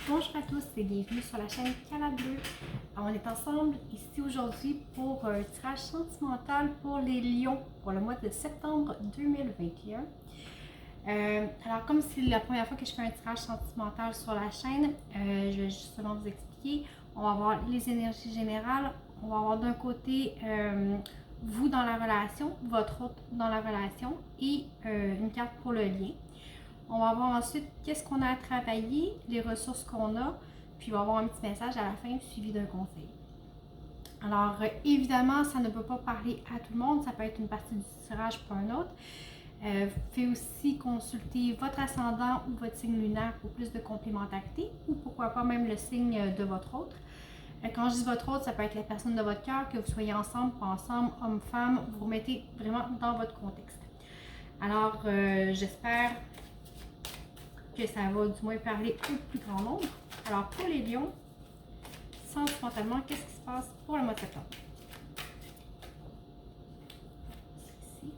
Bonjour à tous et bienvenue sur la chaîne Canal Bleu. On est ensemble ici aujourd'hui pour un tirage sentimental pour les lions pour le mois de septembre 2021. Alors comme c'est la première fois que je fais un tirage sentimental sur la chaîne, je vais justement vous expliquer. On va avoir les énergies générales. On va avoir d'un côté vous dans la relation, votre autre dans la relation et une carte pour le lien. On va voir ensuite qu'est-ce qu'on a à travailler, les ressources qu'on a, puis il va y avoir un petit message à la fin suivi d'un conseil. Alors, évidemment, ça ne peut pas parler à tout le monde, ça peut être une partie du tirage pour un autre. Vous pouvez aussi consulter votre ascendant ou votre signe lunaire pour plus de complémentarité, ou pourquoi pas même le signe de votre autre. Quand je dis votre autre, ça peut être la personne de votre cœur, que vous soyez ensemble, pas ensemble, homme-femme, vous vous mettez vraiment dans votre contexte. Alors, j'espère que ça va du moins parler au plus grand nombre. Alors pour les lions, sentimentalement, qu'est-ce qui se passe pour le mois de septembre? Ici.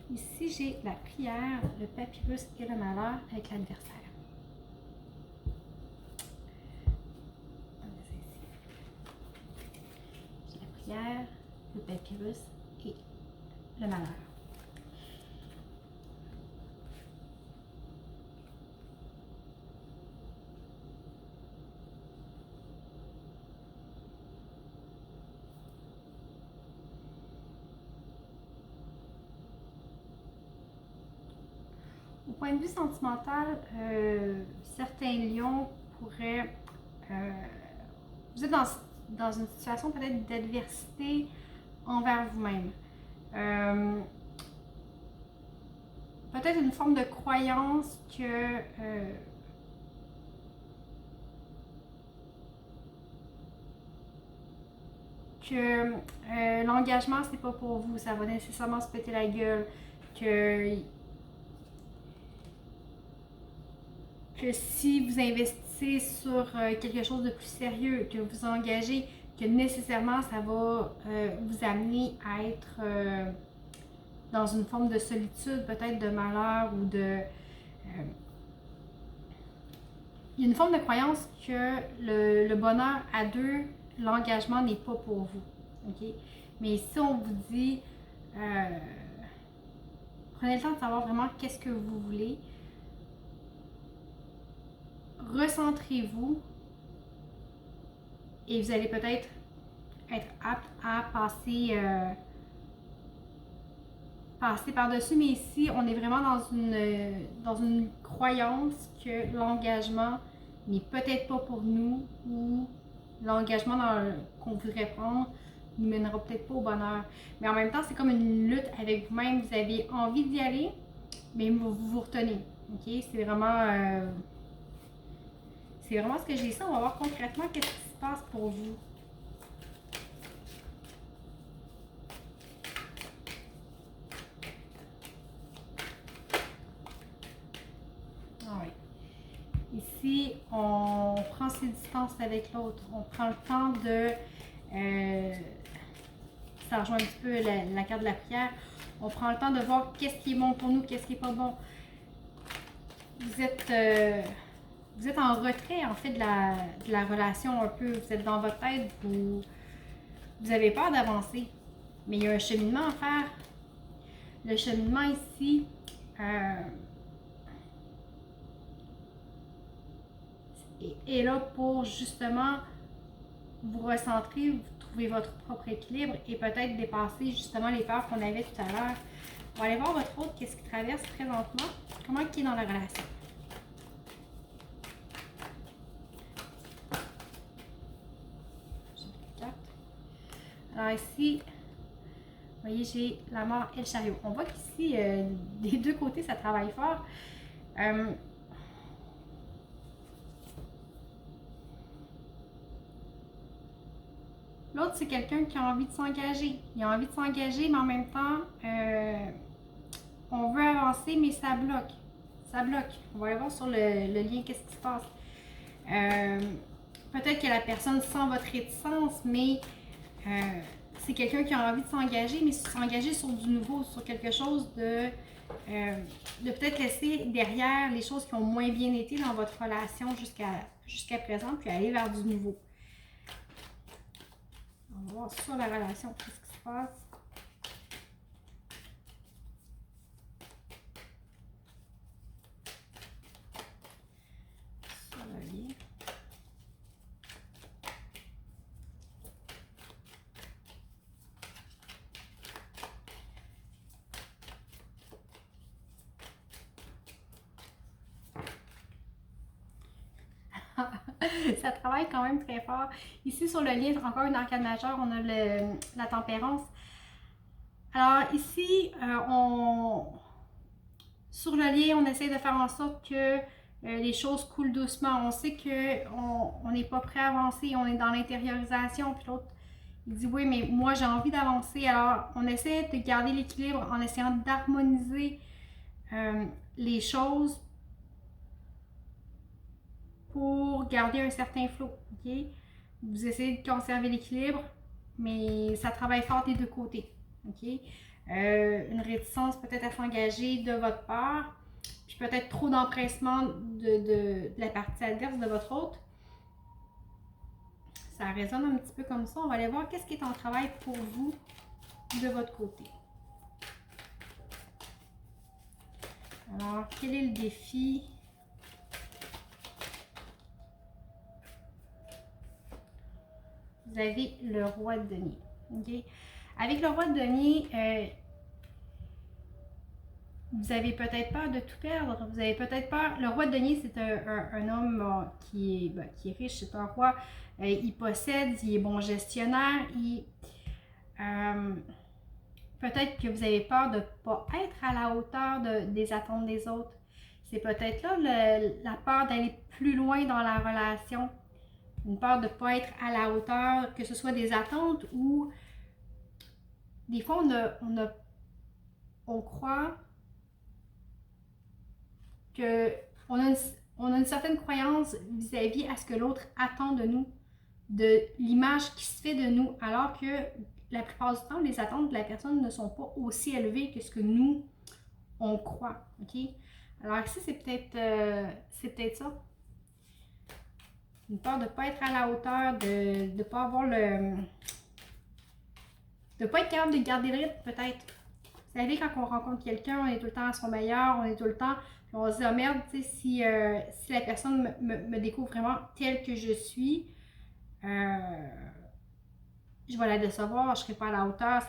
Ici, j'ai la prière, le papyrus et le malheur avec l'adversaire. J'ai la prière, le papyrus et le malheur. Au point de vue sentimental, certains lions pourraient... vous êtes dans une situation peut-être d'adversité envers vous-même. Peut-être une forme de croyance que l'engagement c'est pas pour vous, ça va nécessairement se péter la gueule, que si vous investissez sur quelque chose de plus sérieux, que vous engagez, que nécessairement ça va vous amener à être dans une forme de solitude, peut-être de malheur ou de... il y a une forme de croyance que le bonheur à deux, l'engagement n'est pas pour vous. Okay? Mais si on vous dit, prenez le temps de savoir vraiment qu'est-ce que vous voulez, recentrez-vous et vous allez peut-être être apte à passer par-dessus, mais ici, on est vraiment dans une croyance que l'engagement n'est peut-être pas pour nous ou l'engagement qu'on voudrait prendre ne mènera peut-être pas au bonheur. Mais en même temps, c'est comme une lutte avec vous-même. Vous avez envie d'y aller, mais vous vous retenez. Okay? C'est vraiment ce que j'ai ça. On va voir concrètement qu'est-ce qui se passe pour vous. Ici, on prend ses distances avec l'autre. On prend le temps de... ça rejoint un petit peu la carte de la prière. On prend le temps de voir qu'est-ce qui est bon pour nous, qu'est-ce qui n'est pas bon. Vous êtes en retrait, en fait, de la relation un peu. Vous êtes dans votre tête, vous avez peur d'avancer. Mais il y a un cheminement à faire. Le cheminement ici... est là pour justement vous recentrer, vous trouver votre propre équilibre et peut-être dépasser justement les peurs qu'on avait tout à l'heure. On va aller voir votre autre, qu'est-ce qui traverse présentement, comment il est dans la relation. Alors ici, vous voyez, j'ai la mort et le chariot. On voit qu'ici, des deux côtés, ça travaille fort. L'autre, c'est quelqu'un qui a envie de s'engager. Il a envie de s'engager, mais en même temps, on veut avancer. avancer, mais ça bloque. Ça bloque. On va aller voir sur le lien qu'est-ce qui se passe. Peut-être que la personne sent votre réticence, mais c'est quelqu'un qui a envie de s'engager, mais s'engager sur du nouveau, sur quelque chose de peut-être laisser derrière les choses qui ont moins bien été dans votre relation jusqu'à présent, puis aller vers du nouveau. On va voir sur la relation, qu'est-ce qui se passe. Sur le lien. Ça travaille quand même très fort. Ici, sur le lien, encore une arcade majeure, on a la tempérance. Alors ici, sur le lien, on essaie de faire en sorte que les choses coulent doucement. On sait qu'on n'est pas prêt à avancer, on est dans l'intériorisation, puis l'autre, il dit oui, mais moi j'ai envie d'avancer. Alors, on essaie de garder l'équilibre en essayant d'harmoniser les choses pour garder un certain flow. Okay? Vous essayez de conserver l'équilibre, mais ça travaille fort des deux côtés. Okay? Une réticence peut-être à s'engager de votre part, puis peut-être trop d'empressement de la partie adverse de votre autre. Ça résonne un petit peu comme ça. On va aller voir qu'est-ce qui est en travail pour vous de votre côté. Alors, quel est le défi? Vous avez le roi de denier. Okay? Avec le roi de denier, vous avez peut-être peur de tout perdre. Vous avez peut-être peur. Le roi de denier, c'est un homme qui est riche, c'est un roi. Il possède, il est bon gestionnaire. Peut-être que vous avez peur de ne pas être à la hauteur des attentes des autres. C'est peut-être là la peur d'aller plus loin dans la relation. Une peur de ne pas être à la hauteur, que ce soit des attentes ou des fois on croit qu'on a une certaine croyance vis-à-vis à ce que l'autre attend de nous, de l'image qui se fait de nous, alors que la plupart du temps, les attentes de la personne ne sont pas aussi élevées que ce que nous, on croit. Okay? Alors ici, c'est peut-être ça. Une peur de ne pas être à la hauteur, de ne pas avoir de ne pas être capable de garder le rythme, peut-être. Vous savez, quand on rencontre quelqu'un, on est tout le temps à son meilleur, on est tout le temps, puis on se dit, oh merde, tu sais, si la personne me découvre vraiment telle que je suis, je vais la décevoir, je ne serai pas à la hauteur.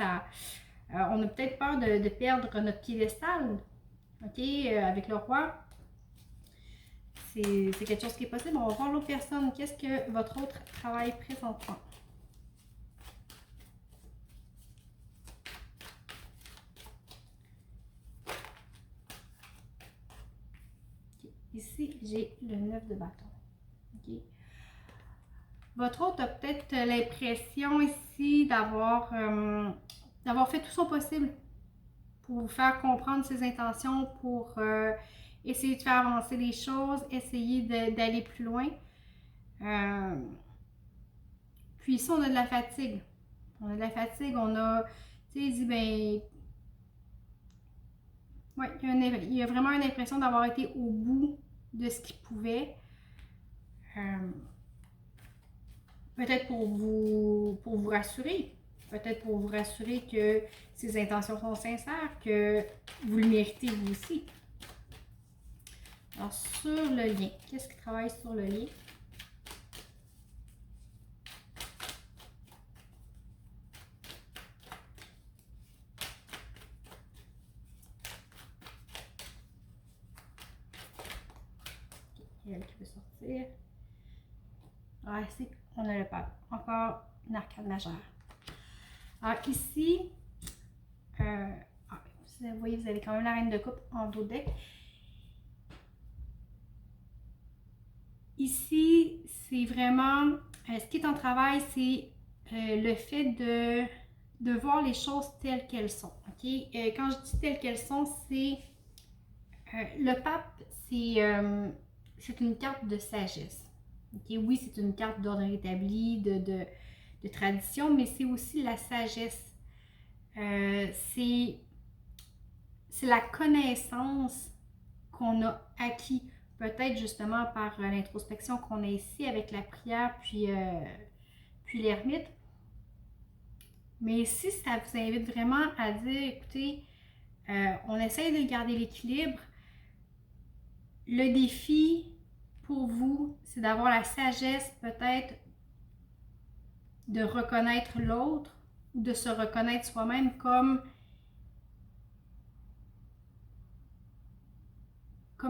On a peut-être peur de perdre notre piédestal, ok, avec le roi. C'est quelque chose qui est possible. On va voir l'autre personne. Qu'est-ce que votre autre travaille présentement? Okay. Ici, j'ai le 9 de bâton. Okay. Votre autre a peut-être l'impression ici d'avoir fait tout son possible pour vous faire comprendre ses intentions, pour essayer de faire avancer les choses, essayer d'aller plus loin. Puis ici, on a de la fatigue. On a de la fatigue, on a, tu sais, il dit, ben, ouais, il y a vraiment une impression d'avoir été au bout de ce qu'il pouvait. Peut-être pour vous rassurer. Peut-être pour vous rassurer que ses intentions sont sincères, que vous le méritez vous aussi. Alors, sur le lien, qu'est-ce qui travaille sur le lien? Okay, elle qui veut sortir. Ah, ici, on a le pape. Encore une arcade majeure. Alors, ici, vous voyez, vous avez quand même la reine de coupe en dos de deck. Ici, c'est vraiment, ce qui est en travail, c'est le fait de voir les choses telles qu'elles sont. Okay? Quand je dis telles qu'elles sont, c'est Le pape, c'est une carte de sagesse. Okay? Oui, c'est une carte d'ordre établi, de tradition, mais c'est aussi la sagesse. C'est la connaissance qu'on a acquis, peut-être justement par l'introspection qu'on a ici avec la prière, puis l'ermite. Mais ici, ça vous invite vraiment à dire, écoutez, on essaie de garder l'équilibre. Le défi pour vous, c'est d'avoir la sagesse peut-être de reconnaître l'autre ou de se reconnaître soi-même comme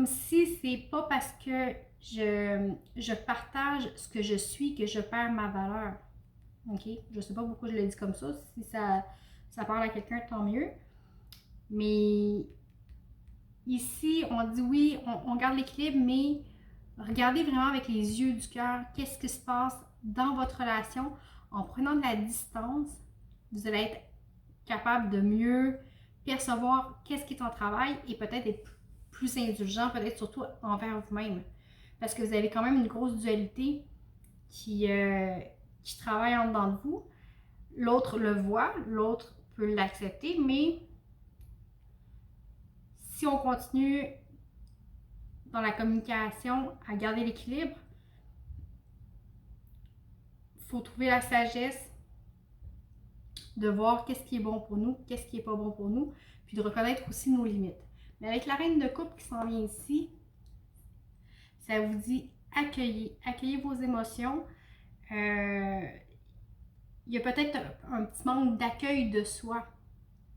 si c'est pas parce que je partage ce que je suis que je perds ma valeur. OK? Je sais pas pourquoi je le dis comme ça. Si ça parle à quelqu'un, tant mieux. Mais ici, on dit oui, on garde l'équilibre, mais regardez vraiment avec les yeux du cœur qu'est-ce qui se passe dans votre relation. En prenant de la distance, vous allez être capable de mieux percevoir qu'est-ce qui est en travail et peut-être être plus indulgent, peut-être surtout envers vous-même. Parce que vous avez quand même une grosse dualité qui travaille en dedans de vous. L'autre le voit, l'autre peut l'accepter, mais si on continue dans la communication à garder l'équilibre, il faut trouver la sagesse de voir qu'est-ce qui est bon pour nous, qu'est-ce qui n'est pas bon pour nous, puis de reconnaître aussi nos limites. Mais avec la reine de coupe qui s'en vient ici, ça vous dit accueillez vos émotions. Il y a peut-être un petit manque d'accueil de soi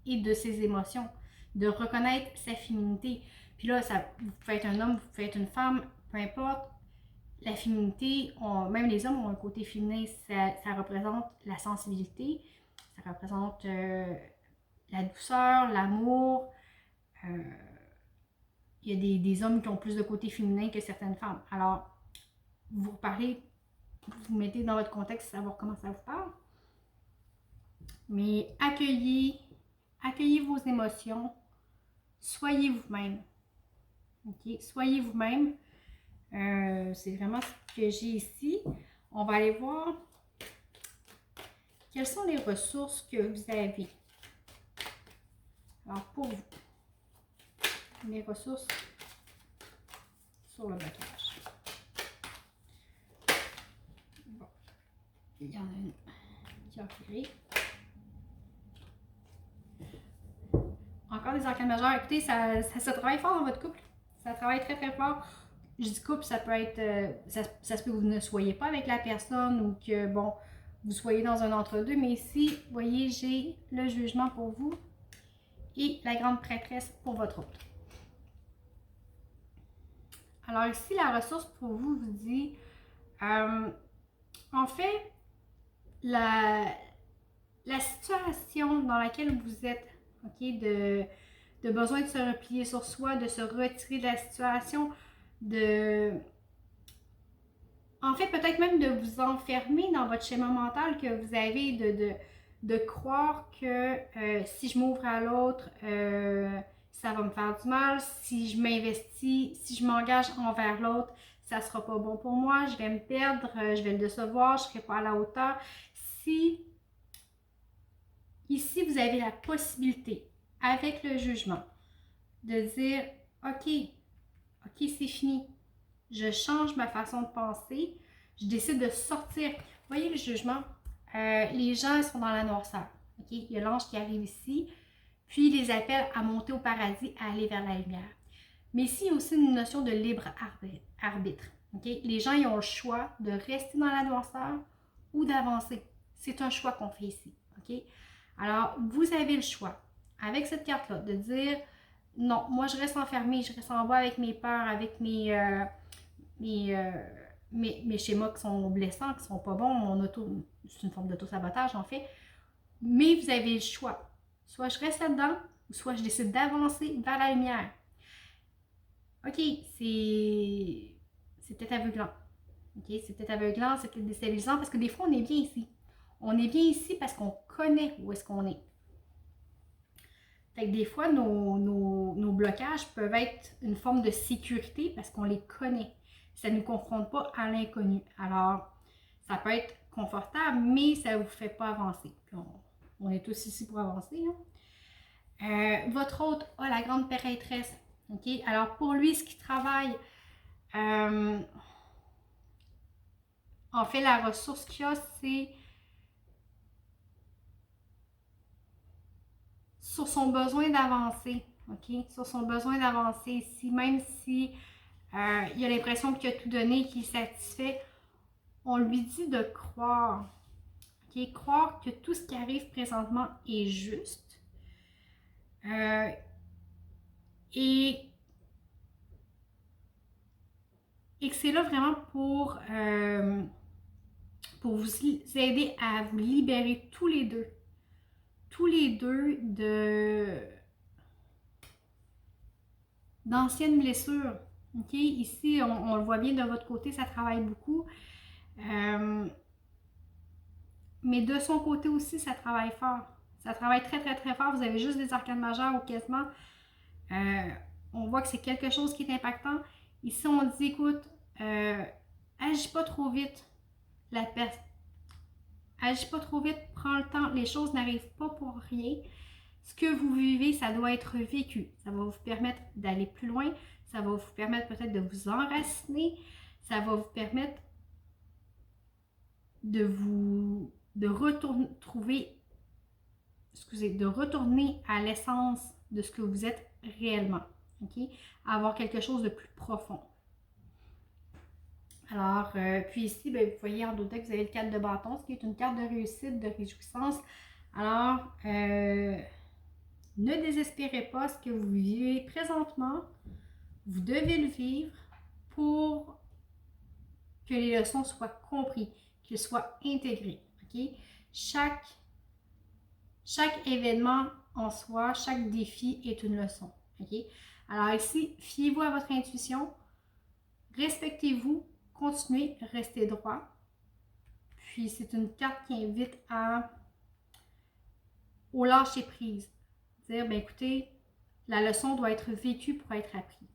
et de ses émotions, de reconnaître sa féminité. Puis là, vous pouvez être un homme, vous pouvez être une femme, peu importe. La féminité, même les hommes ont un côté féminin, ça représente la sensibilité, ça représente la douceur, l'amour. Il y a des hommes qui ont plus de côté féminin que certaines femmes. Alors, vous reparlez, vous mettez dans votre contexte, savoir comment ça vous parle. Mais accueillez vos émotions, soyez vous-même. Okay? Soyez vous-même. C'est vraiment ce que j'ai ici. On va aller voir quelles sont les ressources que vous avez. Alors, pour vous, les ressources sur le blocage. Bon, il y en a une qui a viré. Encore des arcanes majeures. Écoutez, ça travaille fort dans votre couple. Ça travaille très très fort. Je dis couple, ça peut être... ça se peut que vous ne soyez pas avec la personne ou que, bon, vous soyez dans un entre-deux. Mais ici, vous voyez, j'ai le jugement pour vous et la grande prêtresse pour votre autre. Alors ici, la ressource pour vous dit... en fait, la situation dans laquelle vous êtes, ok, de besoin de se replier sur soi, de se retirer de la situation, en fait, peut-être même de vous enfermer dans votre schéma mental que vous avez de croire que si je m'ouvre à l'autre, ça va me faire du mal. Si je m'investis, si je m'engage envers l'autre, ça sera pas bon pour moi, je vais me perdre, je vais le décevoir, je serai pas à la hauteur. Si ici, vous avez la possibilité, avec le jugement, de dire « Ok, c'est fini. Je change ma façon de penser. Je décide de sortir. » Vous voyez le jugement? Les gens sont dans la noirceur. Okay? Il y a l'ange qui arrive ici, puis il les appelle à monter au paradis, à aller vers la lumière. Mais ici, il y a aussi une notion de libre arbitre. Okay? Les gens ils ont le choix de rester dans la noirceur ou d'avancer. C'est un choix qu'on fait ici. Okay? Alors, vous avez le choix, avec cette carte-là, de dire non, moi je reste enfermée, je reste en bas avec mes peurs, avec mes schémas qui sont blessants, qui sont pas bons, c'est une forme d'auto-sabotage en fait. Mais vous avez le choix. Soit je reste là-dedans, soit je décide d'avancer vers la lumière. Ok, c'est peut-être aveuglant. Ok, c'est peut-être aveuglant, c'est peut-être déstabilisant parce que des fois on est bien ici. On est bien ici parce qu'on connaît où est-ce qu'on est. Fait que des fois, nos blocages peuvent être une forme de sécurité parce qu'on les connaît. Ça ne nous confronte pas à l'inconnu. Alors, ça peut être confortable, mais ça ne vous fait pas avancer. Puis on est tous ici pour avancer. Hein? Votre hôte a la grande prêtresse. Okay? Alors, pour lui, ce qu'il travaille, en fait, la ressource qu'il a, c'est sur son besoin d'avancer. Okay? Sur son besoin d'avancer ici, même si il a l'impression qu'il a tout donné, qu'il est satisfait, on lui dit de croire. Okay? Croire que tout ce qui arrive présentement est juste. Et que c'est là vraiment pour vous aider à vous libérer tous les deux d'anciennes blessures. Okay? Ici, on le voit bien de votre côté, ça travaille beaucoup. Mais de son côté aussi, ça travaille fort. Ça travaille très, très, très fort. Vous avez juste des arcanes majeures ou quasiment. On voit que c'est quelque chose qui est impactant. Ici, on dit, écoute, agis pas trop vite. La peste. Agis pas trop vite, prends le temps. Les choses n'arrivent pas pour rien. Ce que vous vivez, ça doit être vécu. Ça va vous permettre d'aller plus loin. Ça va vous permettre peut-être de vous enraciner. Ça va vous permettre de retourner à l'essence de ce que vous êtes réellement. Okay? Avoir quelque chose de plus profond. Alors, puis ici, bien, vous voyez en d'autres que vous avez le 4 de bâton, ce qui est une carte de réussite, de réjouissance. Alors, ne désespérez pas ce que vous vivez présentement. Vous devez le vivre pour que les leçons soient comprises, qu'ils soient intégrés. Okay? Chaque événement en soi, chaque défi est une leçon. Okay? Alors ici, fiez-vous à votre intuition, respectez-vous, continuez, restez droit. Puis c'est une carte qui invite au lâcher prise. Dire, ben écoutez, la leçon doit être vécue pour être apprise.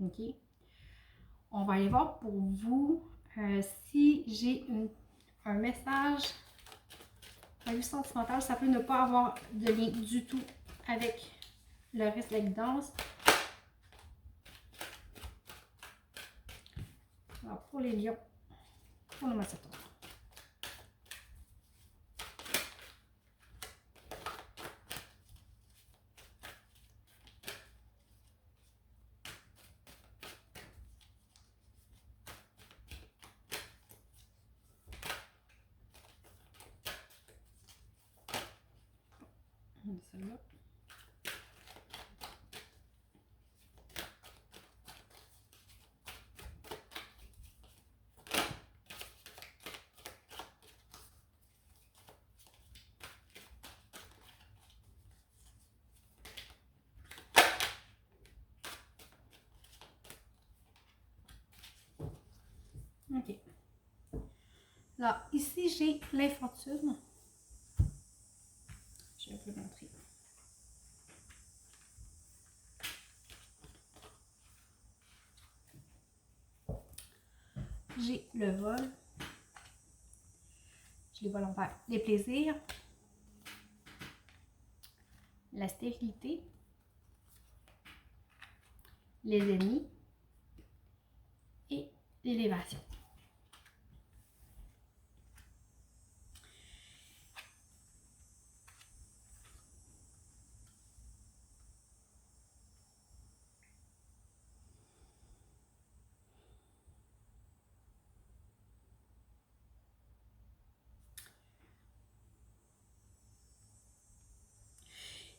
OK? On va aller voir pour vous si j'ai un message à vue sentimentale. Ça peut ne pas avoir de lien du tout avec le reste de la guidance. Alors, pour les lions, pour le mois de septembre. Celle-là. OK. Alors, ici, j'ai l'infortune. Je vais vous montrer. J'ai le vol. Je les vois l'envers. Les plaisirs. La stérilité. Les ennemis. Et l'élévation.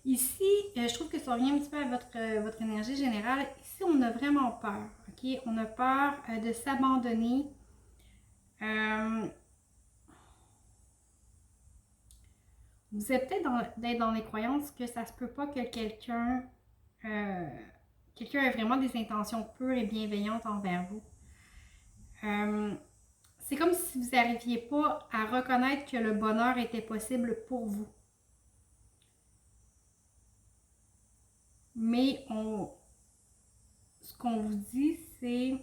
Ici, je trouve que ça revient un petit peu à votre énergie générale. Ici, on a vraiment peur. OK? On a peur de s'abandonner. Vous êtes peut-être d'être dans les croyances que ça se peut pas que quelqu'un ait vraiment des intentions pures et bienveillantes envers vous. C'est comme si vous n'arriviez pas à reconnaître que le bonheur était possible pour vous. mais ce qu'on vous dit, c'est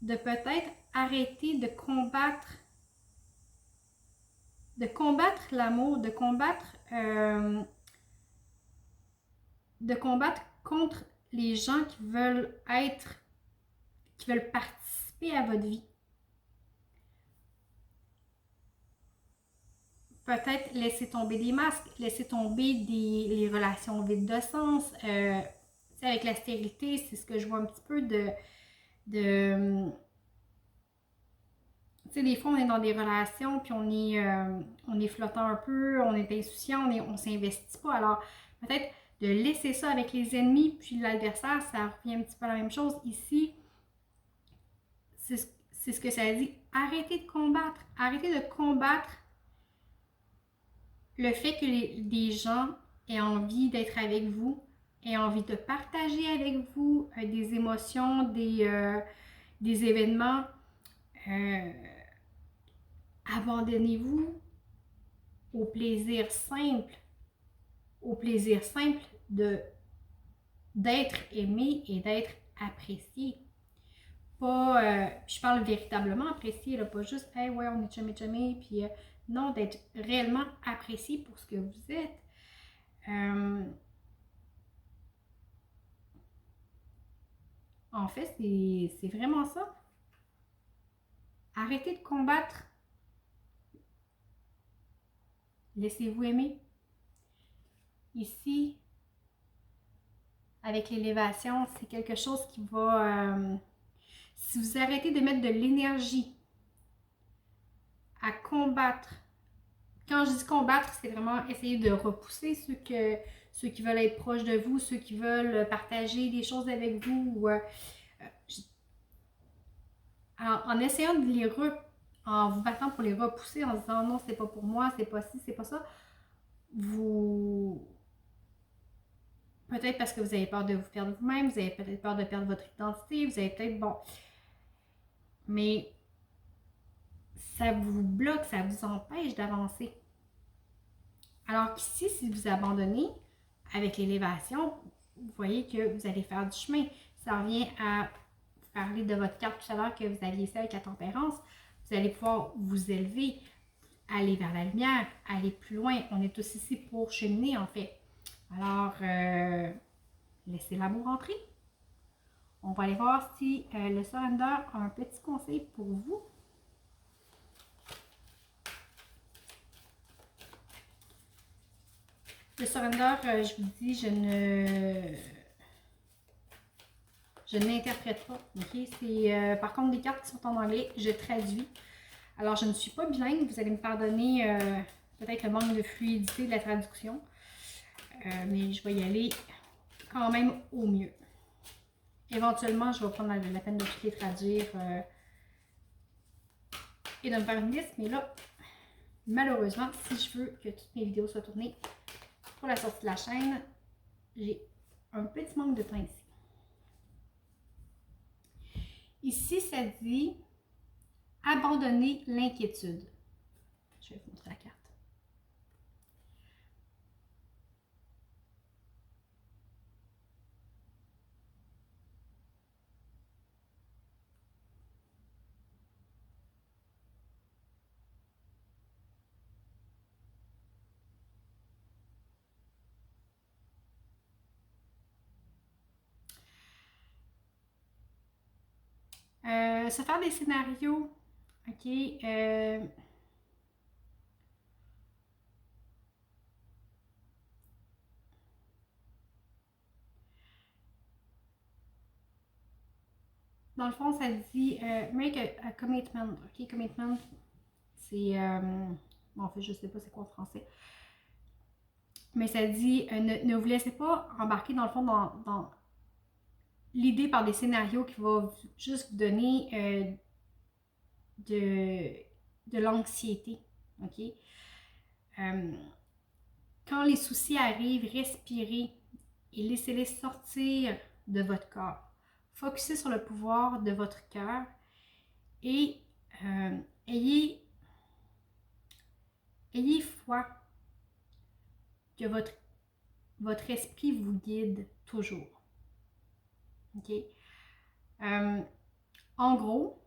de peut-être arrêter de combattre l'amour, de combattre contre les gens qui veulent participer à votre vie. Peut-être laisser tomber des masques, laisser tomber les relations vides de sens. Avec la stérilité, c'est ce que je vois un petit peu de tu sais, des fois, on est dans des relations, puis on est flottant un peu, on est insouciant, on s'investit pas. Alors, peut-être de laisser ça avec les ennemis, puis l'adversaire, ça revient un petit peu à la même chose. Ici, c'est ce que ça dit. Arrêtez de combattre. Arrêtez de combattre le fait que des gens aient envie d'être avec vous, aient envie de partager avec vous des émotions, des événements. Abandonnez-vous au plaisir simple d'être aimé et d'être apprécié. Pas, je parle véritablement apprécié, là, pas juste hey ouais on est chumé, puis non, d'être réellement apprécié pour ce que vous êtes. En fait, c'est vraiment ça. Arrêtez de combattre. Laissez-vous aimer. Ici, avec l'élévation, c'est quelque chose qui va... si vous arrêtez de mettre de l'énergie à combattre, quand je dis combattre, c'est vraiment essayer de repousser ceux qui veulent être proches de vous, ceux qui veulent partager des choses avec vous. En essayant en vous battant pour les repousser, en disant non, c'est pas pour moi, c'est pas ci, c'est pas ça, peut-être parce que vous avez peur de vous perdre vous-même, vous avez peut-être peur de perdre votre identité, vous avez peut-être, mais ça vous bloque, ça vous empêche d'avancer. Alors qu'ici, si vous abandonnez avec l'élévation, vous voyez que vous allez faire du chemin. Ça revient à parler de votre carte tout à l'heure que vous aviez ça avec la tempérance. Vous allez pouvoir vous élever, aller vers la lumière, aller plus loin. On est tous ici pour cheminer, en fait. Alors, laissez l'amour entrer. On va aller voir si le surrender a un petit conseil pour vous. Le surrender, je vous dis, je n'interprète pas. Okay? C'est par contre des cartes qui sont en anglais, je traduis. Alors, je ne suis pas bilingue, vous allez me pardonner peut-être le manque de fluidité de la traduction. Mais je vais y aller quand même au mieux. Éventuellement, je vais prendre la peine de toutes les traduire et de me faire une liste. Mais là, malheureusement, si je veux que toutes mes vidéos soient tournées pour la sortie de la chaîne, j'ai un petit manque de temps ici. Ici, ça dit abandonner l'inquiétude. Je vais vous montrer la carte. Se faire des scénarios, ok. Dans le fond, ça dit make a commitment. Ok, commitment, c'est. Bon, en fait, je sais pas c'est quoi en français. Mais ça dit ne vous laissez pas embarquer dans le fond dans l'idée par des scénarios qui vont juste vous donner de l'anxiété. Ok? Quand les soucis arrivent, respirez et laissez-les sortir de votre corps. Focussez sur le pouvoir de votre cœur et ayez ayez foi que votre esprit vous guide toujours. OK? En gros,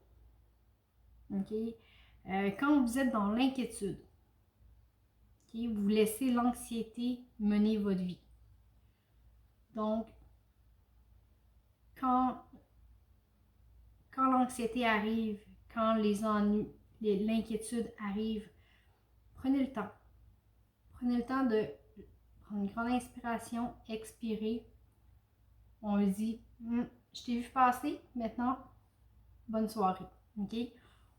OK, quand vous êtes dans l'inquiétude, OK, vous laissez l'anxiété mener votre vie. Donc, quand l'anxiété arrive, quand les ennuis, l'inquiétude arrive, prenez le temps. Prenez le temps de prendre une grande inspiration, expirer. On le dit, je t'ai vu passer, maintenant, bonne soirée. OK?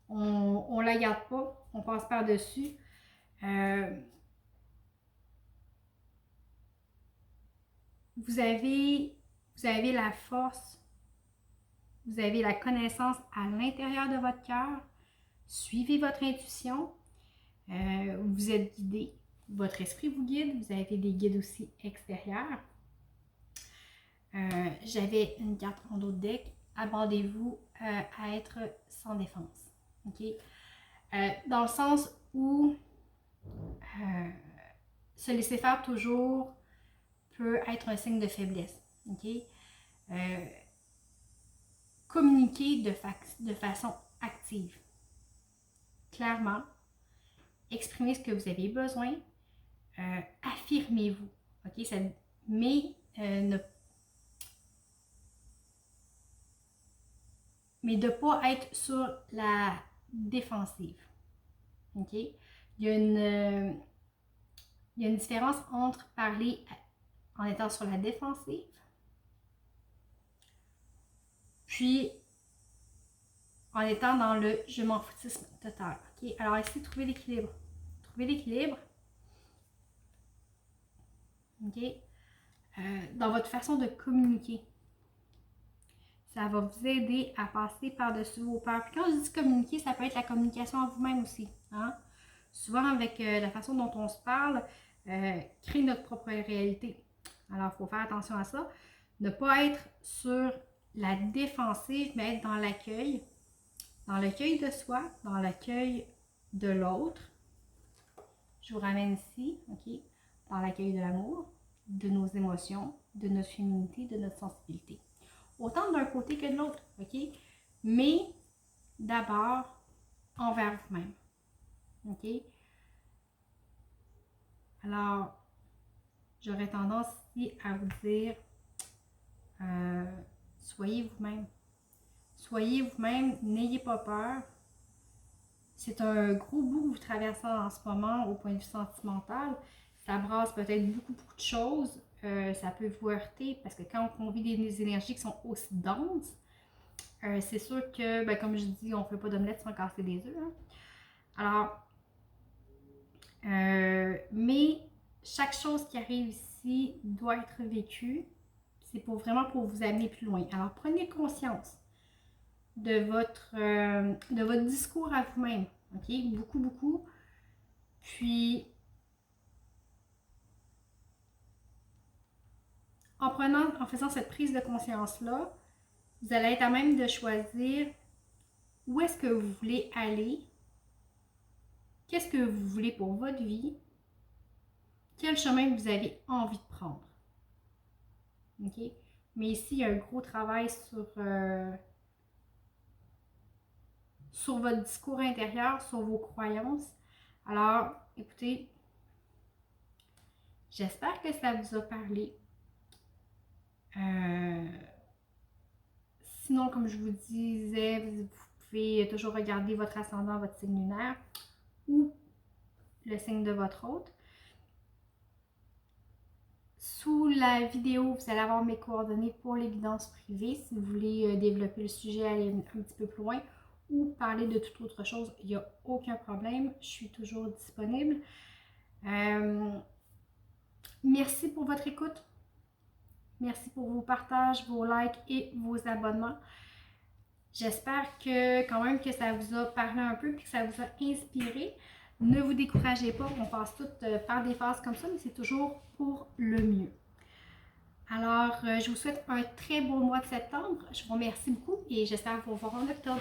On ne la garde pas, on passe par-dessus. Vous avez la force, vous avez la connaissance à l'intérieur de votre cœur. Suivez votre intuition. Vous êtes guidé. Votre esprit vous guide. Vous avez des guides aussi extérieurs. J'avais une carte en dos de deck. Abandez-vous à être sans défense. OK? Dans le sens où se laisser faire toujours peut être un signe de faiblesse. OK? Communiquer de façon active. Clairement, exprimez ce que vous avez besoin. Affirmez-vous. OK? Mais de ne pas être sur la défensive. OK? Il y a une différence entre parler en étant sur la défensive, puis en étant dans le je m'en foutisme total. OK? Alors, essayez de trouver l'équilibre. Trouvez l'équilibre. OK? Dans votre façon de communiquer. Ça va vous aider à passer par-dessus vos peurs. Puis quand je dis communiquer, ça peut être la communication en vous-même aussi. Hein? Souvent, avec la façon dont on se parle, crée notre propre réalité. Alors, il faut faire attention à ça. Ne pas être sur la défensive, mais être dans l'accueil. Dans l'accueil de soi, dans l'accueil de l'autre. Je vous ramène ici, OK? Dans l'accueil de l'amour, de nos émotions, de notre féminité, de notre sensibilité. Autant d'un côté que de l'autre, OK? Mais d'abord, envers vous-même. OK? Alors, j'aurais tendance ici à vous dire, soyez vous-même. Soyez vous-même, n'ayez pas peur. C'est un gros bout que vous traversez en ce moment au point de vue sentimental. Ça brasse peut-être beaucoup de choses. Ça peut vous heurter parce que quand on vit des énergies qui sont aussi denses, c'est sûr que, ben, comme je dis, on ne fait pas d'omelette sans casser des œufs. Hein. Alors, mais chaque chose qui arrive ici doit être vécue. C'est vraiment pour vous amener plus loin. Alors, prenez conscience de votre discours à vous-même. OK? Beaucoup, beaucoup. Puis, en faisant cette prise de conscience-là, vous allez être à même de choisir où est-ce que vous voulez aller, qu'est-ce que vous voulez pour votre vie, quel chemin vous avez envie de prendre. OK? Mais ici, il y a un gros travail sur votre discours intérieur, sur vos croyances. Alors, écoutez, j'espère que ça vous a parlé. Sinon, comme je vous disais, vous pouvez toujours regarder votre ascendant, votre signe lunaire ou le signe de votre hôte. Sous la vidéo, vous allez avoir mes coordonnées pour les guidances privées. Si vous voulez développer le sujet, aller un petit peu plus loin ou parler de toute autre chose, il n'y a aucun problème. Je suis toujours disponible. Merci pour votre écoute. Merci pour vos partages, vos likes et vos abonnements. J'espère que quand même que ça vous a parlé un peu et que ça vous a inspiré. Ne vous découragez pas, on passe toutes par des phases comme ça, mais c'est toujours pour le mieux. Alors, je vous souhaite un très beau mois de septembre. Je vous remercie beaucoup et j'espère vous revoir en octobre.